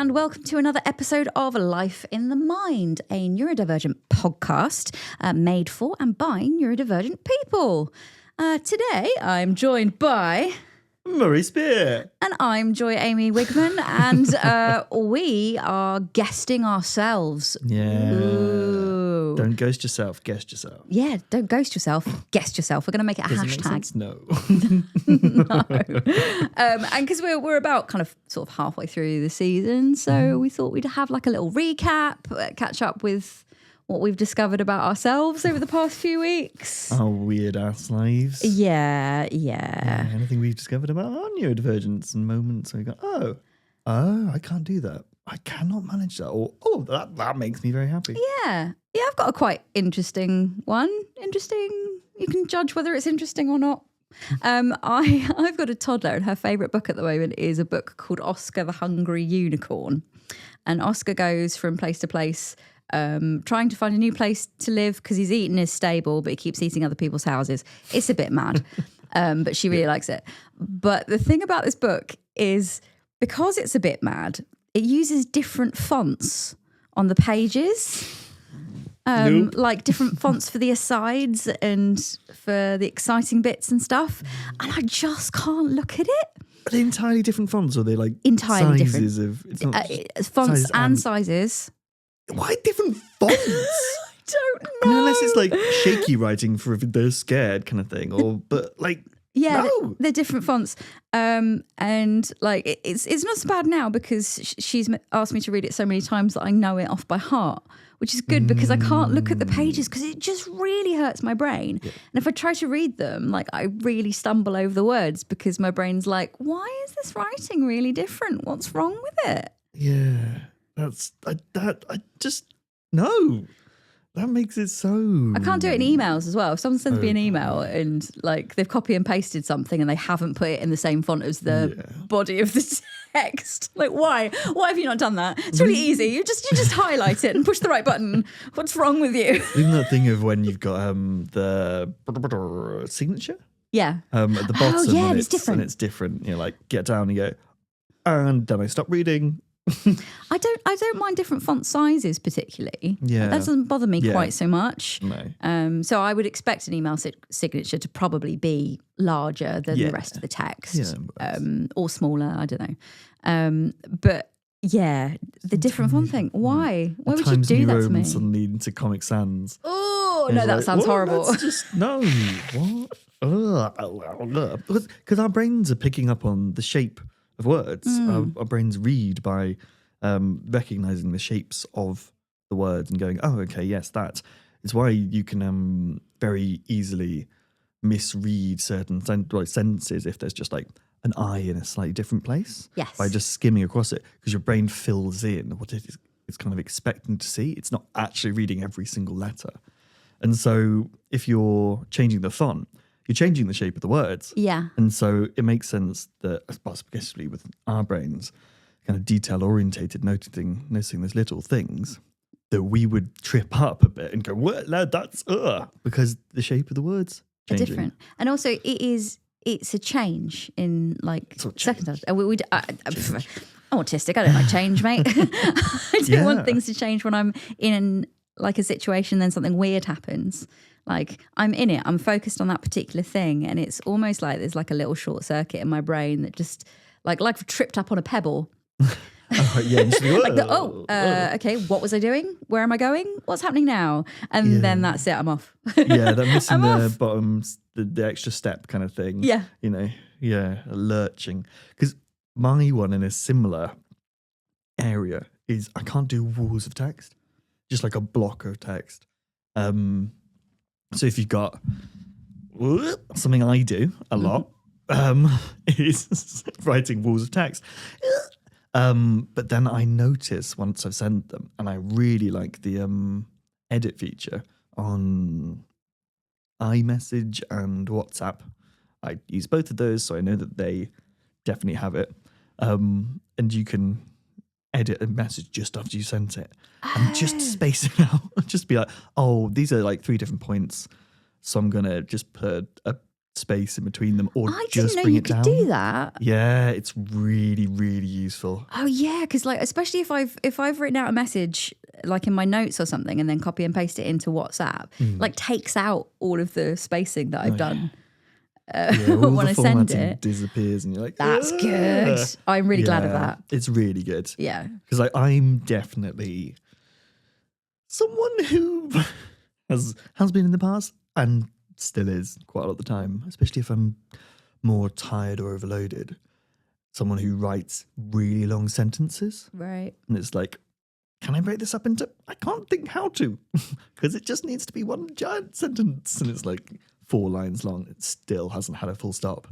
and welcome to another episode of Life in the Mind, a neurodivergent podcast made for and by neurodivergent people. Today, I'm joined by... Murray Spear. And I'm Joy Amy Wigman, and we are guesting ourselves. Yeah. Ooh. Don't ghost yourself, guest yourself. Yeah, don't ghost yourself, guest yourself. We're going to make it a Does hashtag. It make No. sense? And because we're about kind of sort of halfway through the season, so we thought we'd have like a little recap, catch up with what we've discovered about ourselves over the past few weeks. Our weird ass lives. Yeah. Anything we've discovered about our neurodivergence and moments where we go, I can't do that. I cannot manage that. Or, that makes me very happy. Yeah, I've got a quite interesting one. You can judge whether it's interesting or not. I've got a toddler, and her favourite book at the moment is a book called Oscar the Hungry Unicorn. And Oscar goes from place to place, trying to find a new place to live because he's eating his stable, but he keeps eating other people's houses. It's a bit mad, but she really likes it. But the thing about this book is, because it's a bit mad, it uses different fonts on the pages. Like different fonts for the asides and for the exciting bits and stuff. And I just can't look at it. Are they entirely different fonts, or are they like entirely sizes different of... It's not fonts sizes and sizes. Why different fonts? I don't know. I mean, unless it's like shaky writing for if they're scared kind of thing, but like... Yeah, no. they're different fonts. And like it's not so bad now because she's asked me to read it so many times that I know it off by heart, which is good because I can't look at the pages because it just really hurts my brain. Yeah. And if I try to read them, like I really stumble over the words because my brain's like, why is this writing really different? What's wrong with it? Yeah, no. That makes it so... I can't do it in emails as well. If someone sends me an email and like they've copy and pasted something and they haven't put it in the same font as the body of the text, like why? Why have you not done that? It's really easy. You just highlight it and push the right button. What's wrong with you? Even that thing of when you've got the signature? Yeah. At the bottom, yeah, and it's different. And it's different. You know, like get down and go, and then I stop reading. I don't mind different font sizes particularly. Yeah, that doesn't bother me quite so much. No. So I would expect an email signature to probably be larger than the rest of the text, or smaller. I don't know. But yeah, the different font thing. Why? Why would you do that to me? Suddenly into Comic Sans. Oh no, that sounds horrible. That's just no. What? Because our brains are picking up on the shape of words. Our brains read by recognizing the shapes of the words and going, oh, okay, yes, that. It's why you can very easily misread certain sentences if there's just like an I in a slightly different place. Yes. By just skimming across it, because your brain fills in what it's kind of expecting to see. It's not actually reading every single letter. And so if you're changing the font, you're changing the shape of the words. Yeah. And so it makes sense that, especially with our brains, kind of detail-orientated, noticing those little things, that we would trip up a bit and go, what? That's, because the shape of the words changing. Are different. And also it's a change in like second time. I'm autistic. I don't like change, mate. I don't want things to change when I'm in like a situation, then something weird happens. Like I'm in it, I'm focused on that particular thing, and it's almost like there's like a little short circuit in my brain that just like I've tripped up on a pebble. Okay, what was I doing? Where am I going? What's happening now? And then that's it, I'm off. They're missing the bottom, the extra step kind of thing. Yeah. You know, lurching. Because my one in a similar area is I can't do walls of text, just like a block of text. So if you've got something I do a lot, is writing walls of text. But then I notice once I've sent them, and I really like the edit feature on iMessage and WhatsApp. I use both of those, so I know that they definitely have it. And you can edit a message just after you sent it and just space it out. Just be like, oh, these are like 3 different points, so I'm going to just put a space in between them, or I just didn't know bring you it could down. do that. Yeah, it's really, really useful. Oh yeah, because like especially if I've written out a message like in my notes or something and then copy and paste it into WhatsApp, like takes out all of the spacing that I've done. Yeah, all when the I send formatting it. disappears, and you're like, That's good. I'm really glad of that. It's really good. Yeah. Because like, I'm definitely someone who has been in the past and still is quite a lot of the time, especially if I'm more tired or overloaded. Someone who writes really long sentences, Right. and it's like, can I break this up into? I can't think how to, because it just needs to be one giant sentence, and it's like 4 lines long. It still hasn't had a full stop,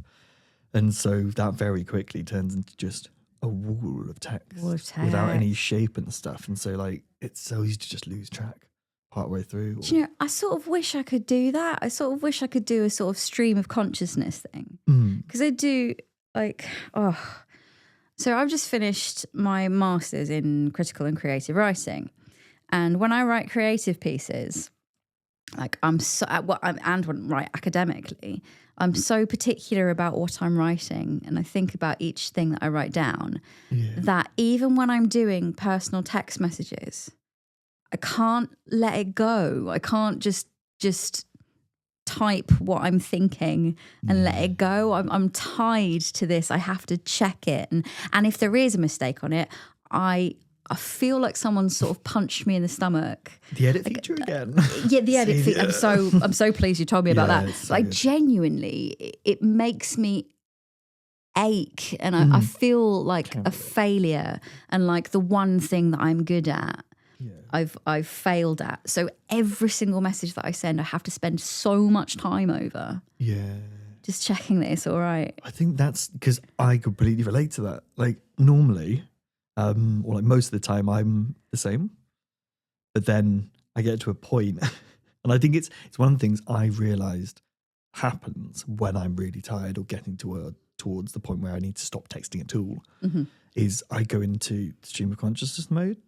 and so that very quickly turns into just a wall of text, without any shape and stuff. And so like, it's so easy to just lose track partway through. Do you know, I sort of wish I could do that. I sort of wish I could do a sort of stream of consciousness thing. Because I do like, so I've just finished my master's in critical and creative writing. And when I write creative pieces, like and when I write academically, I'm so particular about what I'm writing, and I think about each thing that I write down, that even when I'm doing personal text messages, I can't let it go. I can't just type what I'm thinking and let it go. I'm tied to this. I have to check it, and if there is a mistake on it, I feel like someone sort of punched me in the stomach. The edit feature again. Yeah, the edit feature. I'm so pleased you told me about that. So like good. Genuinely, it makes me ache, and I feel like a failure, and like the one thing that I'm good at, I've failed at. So every single message that I send, I have to spend so much time over. Yeah. Just checking that it's all right. I think that's because I completely relate to that. Like normally, or like most of the time, I'm the same. But then I get to a point, and I think it's one of the things I realised happens when I'm really tired or getting towards the point where I need to stop texting at all, is I go into stream of consciousness mode,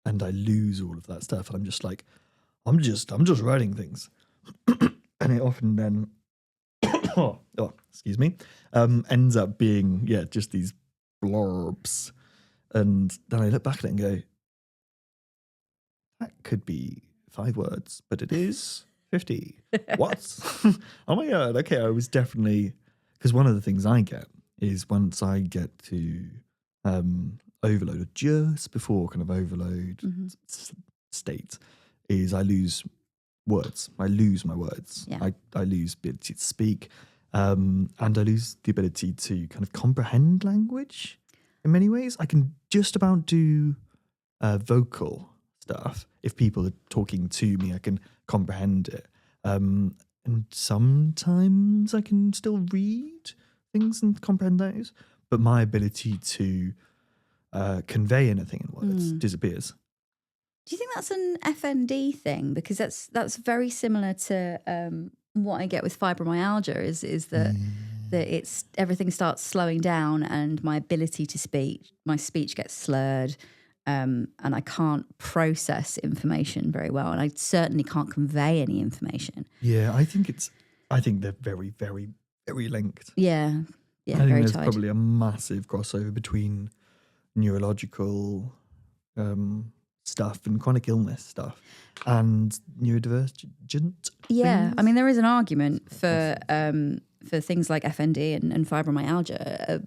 and I lose all of that stuff, and I'm just like, I'm just writing things, and it often then, excuse me, ends up being just these blurbs, and then I look back at it and go, that could be 5 words, but it is 50. What? Oh my God. Okay, I was definitely, because one of the things I get is once I get to overload, or just before kind of overload state, is I lose words. I lose my words. Yeah. I lose the ability to speak, and I lose the ability to kind of comprehend language in many ways. I can just about do vocal stuff. If people are talking to me, I can comprehend it. And sometimes I can still read things and comprehend those. But my ability to convey anything in words disappears. Do you think that's an FND thing? Because that's very similar to what I get with fibromyalgia. Is that it's everything starts slowing down, and my ability to speak, my speech gets slurred, and I can't process information very well, and I certainly can't convey any information. Yeah, I think they're very, very, very linked. Yeah, I think very there's tied. probably a massive crossover between neurological stuff and chronic illness stuff and neurodivergent. Yeah, things. I mean, there is an argument for things like FND and fibromyalgia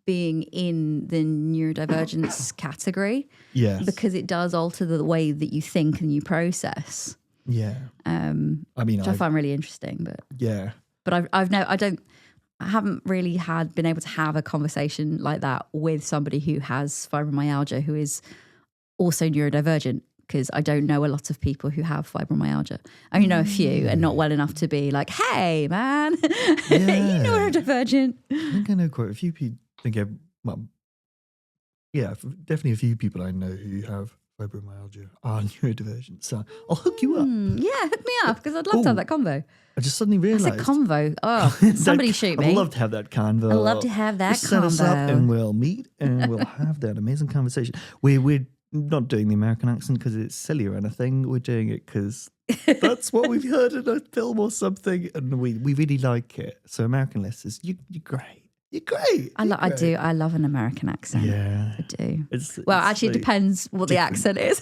being in the neurodivergence category. Yes. Because it does alter the way that you think and you process. Yeah. I mean, which I find really interesting, but yeah. But I haven't really been able to have a conversation like that with somebody who has fibromyalgia who is also neurodivergent, because I don't know a lot of people who have fibromyalgia. I only know a few, and not well enough to be like, hey, man, you neurodivergent. I think I know quite a few people. Definitely a few people I know who have fibromyalgia are neurodivergent. So I'll hook you up. Yeah, hook me up, because I'd love to have that convo. I just suddenly realised. I said convo. Oh, somebody shoot me. I'd love to have that convo. I'd love to have that Set us up and we'll meet and we'll have that amazing conversation. We're not doing the American accent because it's silly or anything. We're doing it because that's what we've heard in a film or something, and we really like it. So American listeners, you're great. You're great. I do. I love an American accent. Yeah, I do. It's Actually, it like depends what the accent is,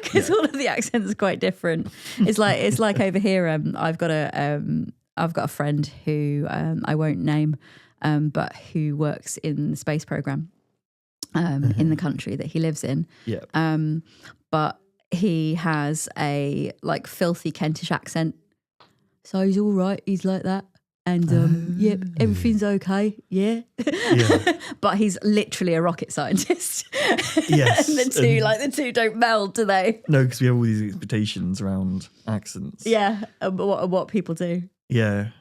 because all of the accents are quite different. It's like over here. I've got a friend who I won't name, but who works in the space program in the country that he lives in. Yeah. But he has a like filthy Kentish accent, so he's all right. He's like that. And yep, everything's okay. Yeah. But he's literally a rocket scientist. Yes. And the two don't meld, do they? No, because we have all these expectations around accents. Yeah. What people do. Yeah.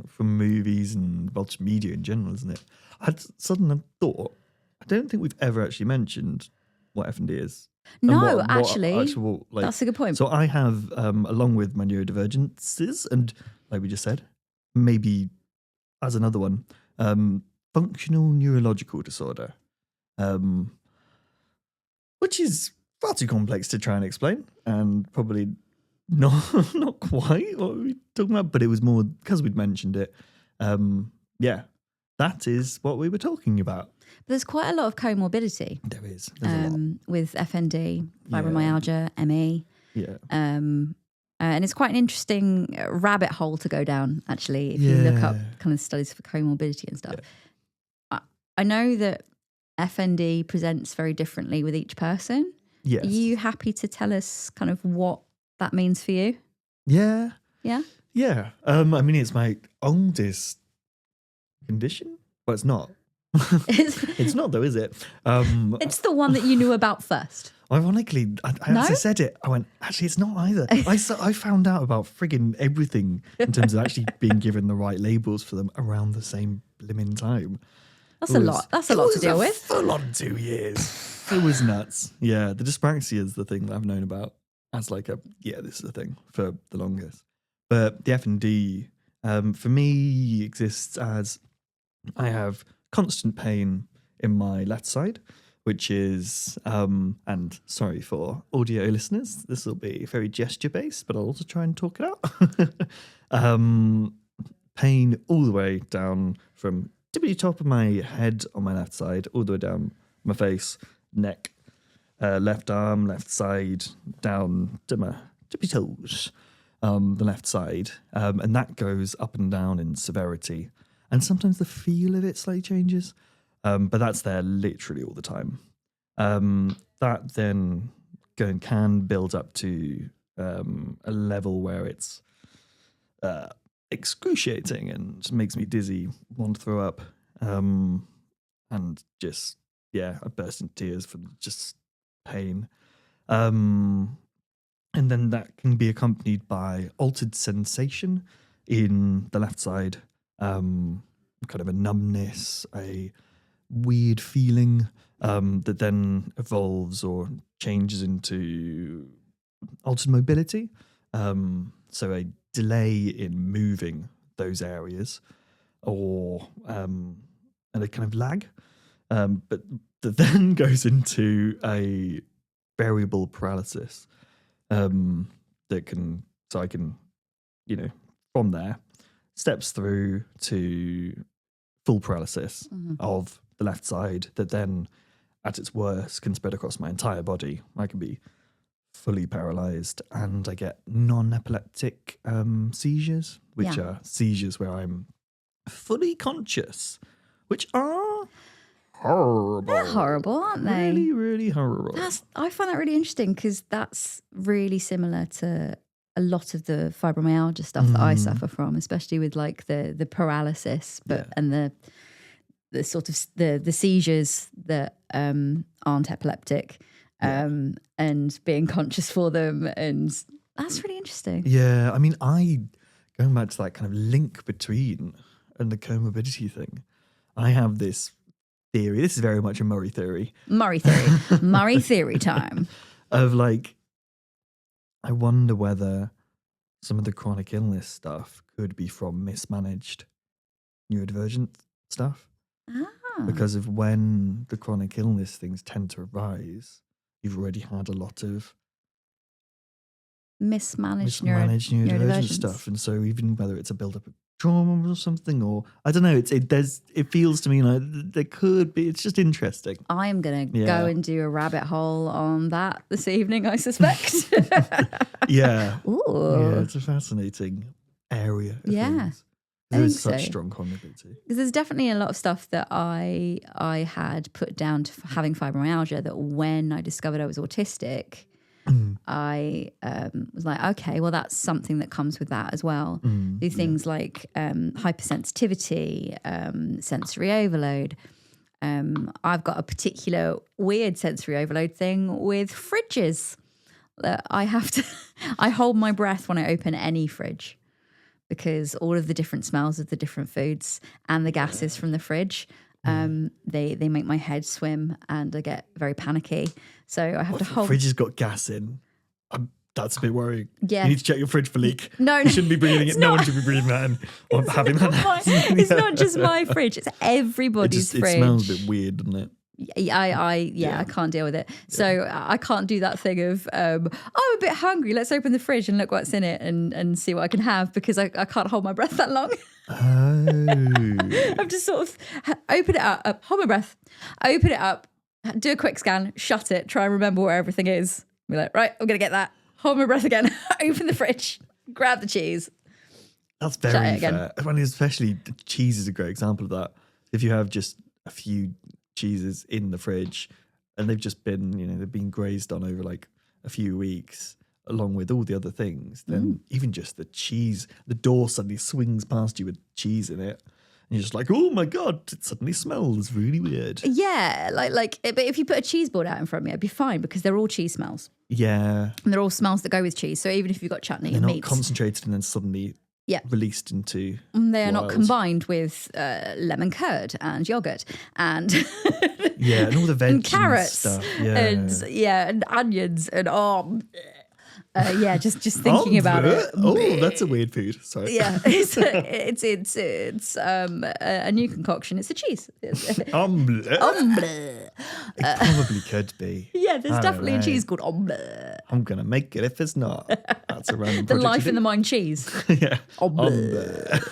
From movies and multimedia in general, isn't it? I had suddenly thought, I don't think we've ever actually mentioned what F&D is. No, What actually, like, that's a good point. So I have, along with my neurodivergences, and like we just said, maybe as another one, functional neurological disorder, which is far too complex to try and explain, and probably not quite what we were talking about, but it was more because we'd mentioned it. Yeah, that is what we were talking about. There's quite a lot of comorbidity. There is. There's a lot. With FND, fibromyalgia, ME. Yeah. And it's quite an interesting rabbit hole to go down, actually, if you look up kind of studies for comorbidity and stuff. Yeah. I know that FND presents very differently with each person. Yes. Are you happy to tell us kind of what that means for you? Yeah. Yeah? Yeah. I mean, it's my oldest condition. Well, it's not. It's not, though, is it? It's the one that you knew about first. Ironically, as I said it, I went, actually, it's not either. I found out about frigging everything in terms of actually being given the right labels for them around the same blimmin' time. That's a lot. That's a lot to deal with. Full on 2 years. It was nuts. Yeah, the dyspraxia is the thing that I've known about as like this is the thing for the longest. But the F&D, for me, exists as I have constant pain in my left side, which is, and sorry for audio listeners, this will be very gesture-based, but I'll also try and talk it out. Pain all the way down from tippity top of my head on my left side, all the way down my face, neck, left arm, left side, down to my tippy toes, the left side. And that goes up and down in severity. And sometimes the feel of it slightly changes. But that's there literally all the time. That then can build up to a level where it's excruciating and makes me dizzy, want to throw up, and just, I burst into tears from just pain. And then that can be accompanied by altered sensation in the left side, kind of a numbness, a weird feeling that then evolves or changes into altered mobility. So a delay in moving those areas, or and a kind of lag, but that then goes into a variable paralysis that can, so I can, from there, steps through to full paralysis of the left side that then, at its worst, can spread across my entire body. I can be fully paralyzed, and I get non-epileptic seizures, which are seizures where I'm fully conscious, which are horrible. They're horrible, aren't they? Really, really horrible. I find that really interesting because that's really similar to a lot of the fibromyalgia stuff that I suffer from, especially with like the paralysis, and the sort of the seizures that aren't epileptic, and being conscious for them, and that's really interesting. Yeah, I mean, going back to that kind of link between and the comorbidity thing, I have this theory. This is very much a Murray theory. Murray theory time. Of like, I wonder whether some of the chronic illness stuff could be from mismanaged neurodivergent stuff. Because of when the chronic illness things tend to arise, you've already had a lot of Mismanaged neurodivergent neurodivergence stuff, and so even whether it's a build-up of trauma or something, or I don't know, it feels to me like there could be. It's just interesting. I am going to go and do a rabbit hole on that this evening, I suspect. Yeah. Ooh. Yeah, it's a fascinating area of things. There is such strong cognitivity. Because there's definitely a lot of stuff that I had put down to having fibromyalgia that when I discovered I was autistic, I was like, okay, well, that's something that comes with that as well. Do things like hypersensitivity, sensory overload. I've got a particular weird sensory overload thing with fridges. I hold my breath when I open any fridge because all of the different smells of the different foods and the gases from the fridge, they make my head swim and I get very panicky. So I have to hold. The fridge has got gas in. That's a bit worrying. Yeah. You need to check your fridge for leak. No, you shouldn't be breathing it. No one should be breathing that in or having that. It's not just my fridge; it's everybody's fridge. It smells a bit weird, doesn't it? I can't deal with it. So I can't do that thing of I'm a bit hungry. Let's open the fridge and look what's in it and see what I can have because I can't hold my breath that long. Oh. I've just sort of open it up, hold my breath, open it up, do a quick scan, shut it, try and remember where everything is. Be like, right, I'm gonna get that. Hold my breath again. Open the fridge, grab the cheese. That's very fair. I mean, especially cheese is a great example of that. If you have just a few cheeses in the fridge and they've just been, they've been grazed on over like a few weeks along with all the other things, then even just the cheese, the door suddenly swings past you with cheese in it. And you're just like, oh my God, it suddenly smells really weird. Yeah, but if you put a cheese board out in front of me, I'd be fine because they're all cheese smells. Yeah. And they're all smells that go with cheese. So even if you've got chutney they're and not meats. Concentrated and then suddenly released into they are not wild. Combined with lemon curd and yogurt and and all the veg and carrots and stuff. and onions and just thinking about it. Oh, that's a weird food. Sorry. Yeah, it's a new concoction. It's a cheese. Omelette. Omelette. It probably could be. Yeah, there's definitely a cheese called omelette. I'm gonna make it if it's not. That's a random. The life in the mind cheese. Yeah. Omelette.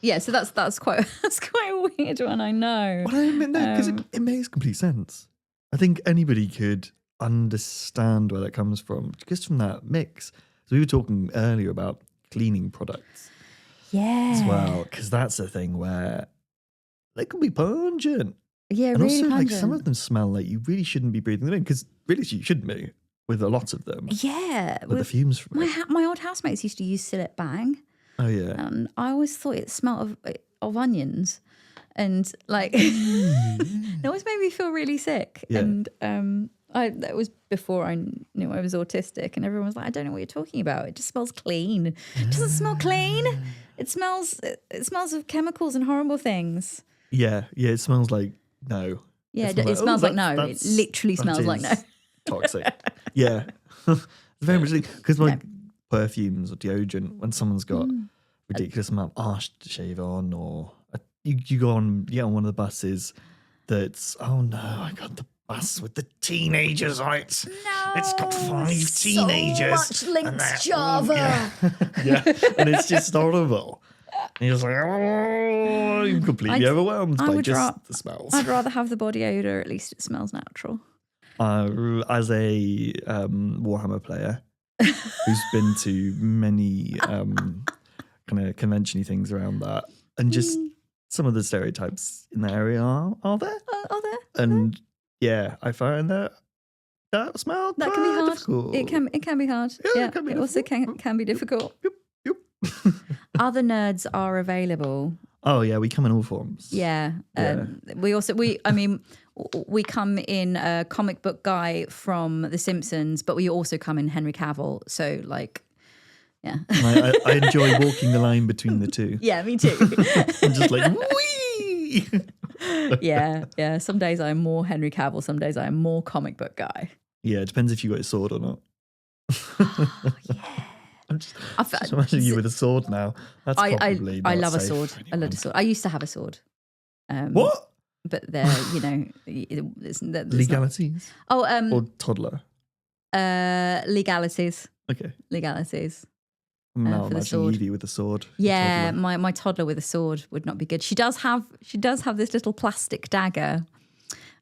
Yeah, so that's quite a weird one. I know. Well, I mean, because it makes complete sense. I think anybody could understand where that comes from, just from that mix. So we were talking earlier about cleaning products, as well, because that's a thing where they can be pungent. Yeah, and really also pungent. like some of them smell like you really shouldn't be breathing them in, because really you shouldn't be with a lot of them. Yeah, with the fumes from my old housemates used to use Cillit Bang. Oh yeah, and I always thought it smelled of onions, and like it always made me feel really sick. Yeah. And that was before I knew I was autistic, and everyone was like, "I don't know what you're talking about. It just smells clean. It doesn't smell clean. It smells of chemicals and horrible things." Yeah, it smells like no. Yeah, it smells like no. It literally smells like no. Toxic. Yeah, it's very much because like perfumes or deodorant, when someone's got ridiculous amount of aftershave on, or you go on one of the buses that's I got the bus with the teenagers on it. No, it's got 5 teenagers. So much linked Java. Yeah, and it's just horrible. And you're just like, oh, I'm completely overwhelmed by just the smells. I'd rather have the body odor. At least it smells natural. As a Warhammer player who's been to many kind of convention-y things around that, and just some of the stereotypes in that area are there. Are there? And yeah, I find that smell that can be hard. Difficult. It can be hard. Yeah, it can be also can be difficult. Yep. Other nerds are available. Oh yeah, we come in all forms. Yeah. We come in a comic book guy from The Simpsons, but we also come in Henry Cavill. So like, yeah. I enjoy walking the line between the two. Yeah, me too. I'm just like, wee. Yeah. Some days I'm more Henry Cavill. Some days I'm more comic book guy. Yeah, it depends if you got a sword or not. Oh, yeah. I'm just imagining you with a sword now. That's probably I not love a safe sword. for I love a sword. I used to have a sword. What? but they're, you know, there's Legalities? Or toddler? Legalities. Okay. Legalities. Now for the imagine sword. Edie with a sword. Yeah, Toddler. my toddler with a sword would not be good. She does have this little plastic dagger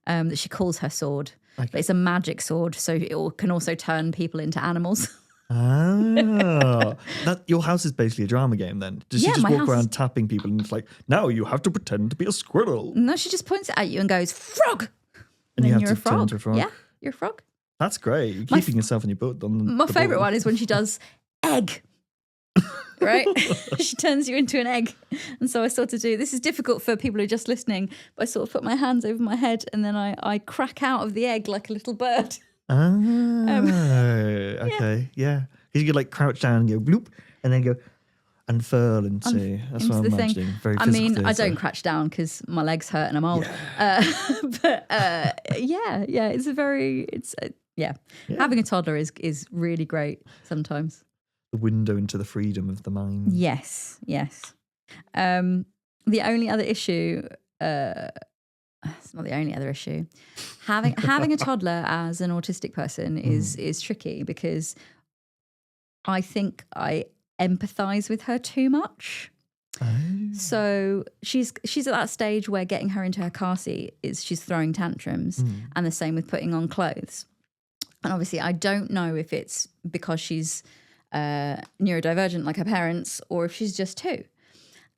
that she calls her sword. Okay. But it's a magic sword, so it can also turn people into animals. Ah, your house is basically a drama game then. Does she Yeah, just my walk house- around tapping people and it's like, now you have to pretend to be a squirrel? No, she just points it at you and goes, frog! And you then have you're to a frog. turn into a frog. Yeah, you're a frog. That's great. You're keeping yourself in your book. My favourite one is when she does egg. Right? She turns you into an egg. And so I sort of do, this is difficult for people who are just listening, but I sort of put my hands over my head and then I crack out of the egg like a little bird. Okay, yeah. Because you could like crouch down and go bloop, and then go unfurl into. That's what I'm the thing. imagining. Very I physical. mean, I theatre. don't crouch down because my legs hurt and I'm old. Yeah. Having a toddler is really great sometimes. The window into the freedom of the mind. Yes. The only other issue. It's not the only other issue. Having a toddler as an autistic person is tricky because I think I empathise with her too much. Oh. So she's at that stage where getting her into her car seat is she's throwing tantrums, and the same with putting on clothes. And obviously, I don't know if it's because she's neurodivergent like her parents, or if she's just two.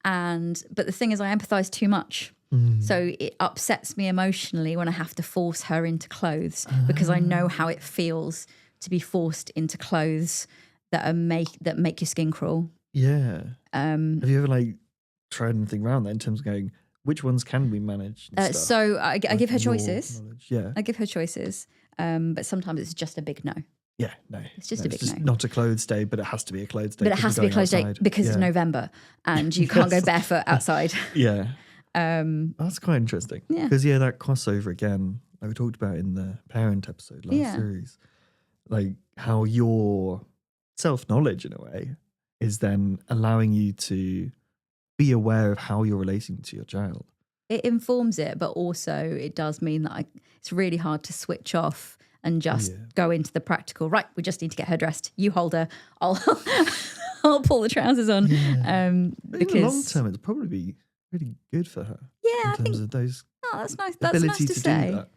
But the thing is, I empathise too much. So it upsets me emotionally when I have to force her into clothes because I know how it feels to be forced into clothes that make your skin crawl. Yeah. Have you ever like tried anything around that in terms of going, which ones can we manage? and stuff? So I give her Your choices. knowledge. Yeah. I give her choices, but sometimes it's just a big no. Yeah. No. It's just a big no. Not a clothes day, but it has to be a clothes day. But it has to be a clothes day because it's November and you can't go barefoot outside. Yeah. That's quite interesting. Yeah. Because that crossover again, like we talked about in the parent episode last series, like how your self-knowledge in a way is then allowing you to be aware of how you're relating to your child. It informs it, but also it does mean that it's really hard to switch off and just go into the practical. Right, we just need to get her dressed. You hold her. I'll pull the trousers on. Yeah. Because in the long term, it'd probably be really good for her. Yeah, in terms of those. Oh, that's nice. That's ability nice to do say. that.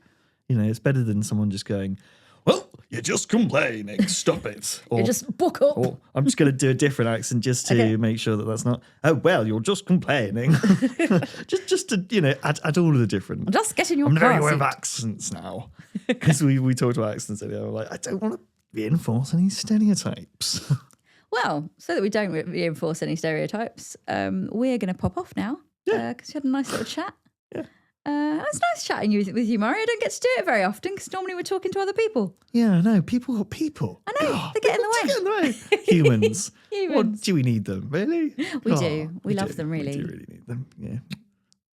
It's better than someone just going, well, you're just complaining. Stop it. Or, You just book up. or I'm just going to do a different accent just to make sure that that's not. Oh well, you're just complaining. just to add all of the different. Just get in your I'm car very aware of seat. accents now because we talked about accents earlier. I'm like, I don't want to reinforce any stereotypes. Well, so that we don't reinforce any stereotypes, we're going to pop off now because we had a nice little chat. Yeah. It's nice chatting with you, Murray. I don't get to do it very often because normally we're talking to other people. Yeah, I know. People got people. I know. God, They get in the way. Get in the way. Humans. Humans. What do we need them? Really? We do. We love them, really. We do really need them. Yeah.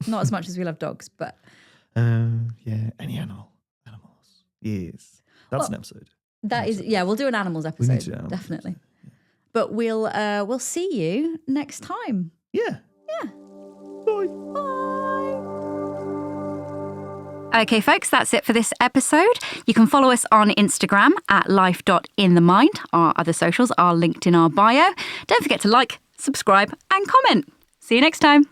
Not as much as we love dogs, but Yeah. Any animals. Yes. That's an episode. that is, we'll do an animals episode. need to do an animals definitely. But we'll see you next time. Yeah. Yeah. Bye. Okay, folks, that's it for this episode. You can follow us on Instagram at life.inthemind. Our other socials are linked in our bio. Don't forget to like, subscribe, and comment. See you next time.